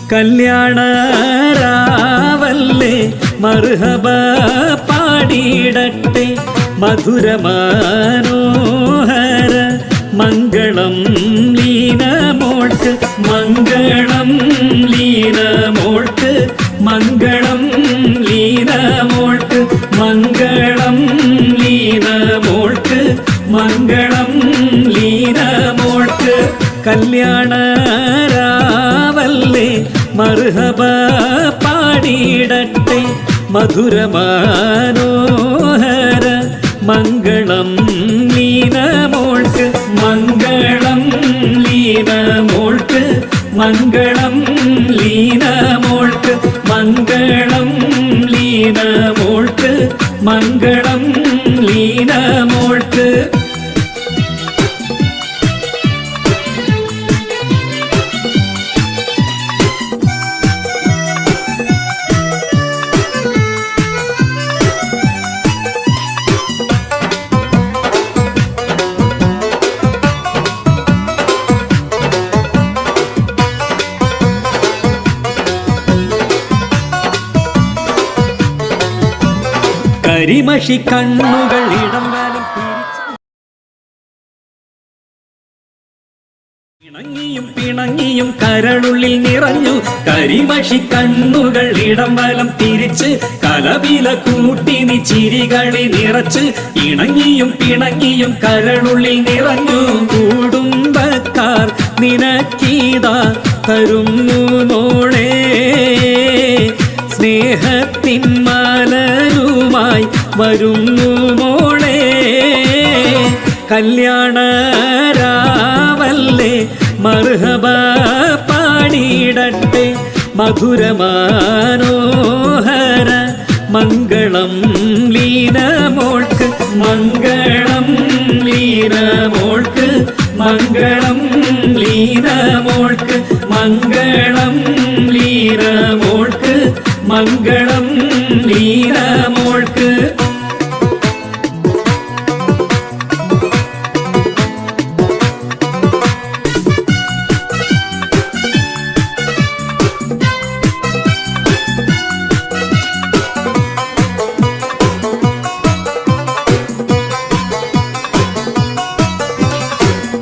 കല്യാണരാവല്ലേ മർഹബ പാടിയിടട്ടെ മധുരമാനോഹര മംഗളം ലീനമോൾക്ക് മംഗളം ലീനമോൾക്ക് മംഗളം ലീനമോൾക്ക് മംഗളം ലീനമോൾക്ക് മംഗളം ലീനമോൾക്ക് കല്യാണരാവല്ലേ മർഹബ പാടിയിടട്ടെ മധുരമാനോഹര മംഗളം ലീനമോൾക്ക് മംഗളം ലീനമോൾക്ക് മംഗളം ലീനമോൾക്ക് മംഗളം ലീനമോൾക്ക് മംഗളം ലീനമോൾക്ക് കരിമഷി കണ്ണുകൾ ഇടംവാലം പിണങ്ങിയും പിണങ്ങിയും കരളുള്ളിൽ നിറഞ്ഞു കരിമഷി കണ്ണുകൾ ഇടംവലം തിരിച്ച് കലവില കൂട്ടി നീ ചിരികളി നിറച്ച് ഇണങ്ങിയും പിണങ്ങിയും കരളുള്ളിൽ നിറഞ്ഞു കുടുംബക്കാർ നിനക്കീതാ തരുന്നു മോളെ സ്നേഹത്തിൻ മലരുമായി വരുന്നു മോളെ കല്യാണരാവല്ലേ മർഹബ പാടിയിടട്ടെ മധുരമാനോഹര മംഗളം ലീനമോൾക്ക് മംഗളം ലീനമോൾക്ക് മംഗളം ലീനമോൾക്ക് മംഗളം ലീനമോൾക്ക് മംഗളം ലീനമോൾക്ക്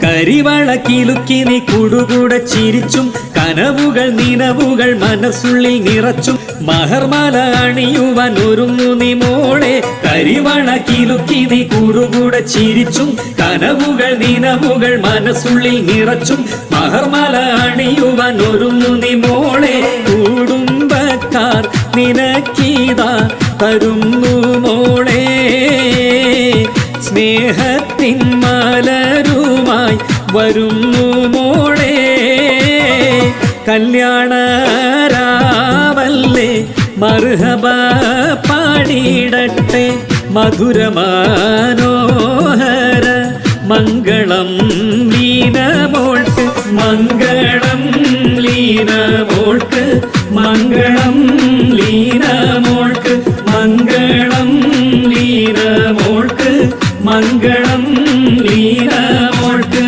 കരിവള കിലുക്കി നീ കുടുകൂടെ ചിരിച്ചും കനവുകൾ നിനവുകൾ മനസ്സുള്ളിൽ നിറച്ചും മഹർമാല അണിയുവാൻ ഒരുങ്ങു നീ മോളെ കരിവള കിലുക്കി നീ കുടുകൂടെ ചിരിച്ചും കനവുകൾ നിനവുകൾ മനസ്സുള്ളിൽ നിറച്ചും മഹർമാല അണിയുവാൻ ഒരുങ്ങു നീ മോളെ കുടുംബക്കാർ നിനക്കീതാ തരുന്നു മോളെ സ്നേഹത്തിൻ മലരുമായി വരുന്നു മോളെ കല്യാണരാവല്ലേ മർഹബ പാടിയിടട്ടെ മധുരമാനോഹര മംഗളം ലീനമോൾക്ക് മംഗളം ലീനമോൾക്ക് മംഗളം ലീനമോൾക്ക് മംഗളം ലീനമോൾക്ക് മംഗളം ലീനമോൾക്ക്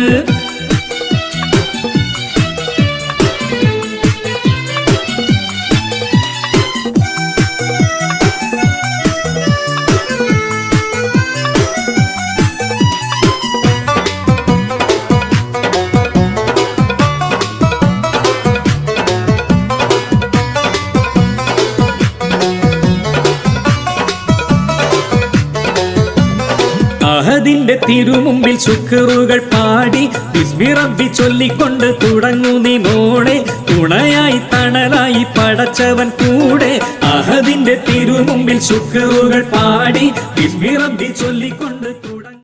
അഹദിന്റെ തിരുമുമ്പിൽ ശുക്റുകൾ പാടി ബിസ്മി റബ്ബി ചൊല്ലിക്കൊണ്ട് തുടങ്ങൂ നീ മോളെ തുണയായി തണലായി പടച്ചവൻ കൂടെ അഹദിന്റെ തിരുമുമ്പിൽ ശുക്റുകൾ പാടി ബിസ്മി റബ്ബി ചൊല്ലിക്കൊണ്ട്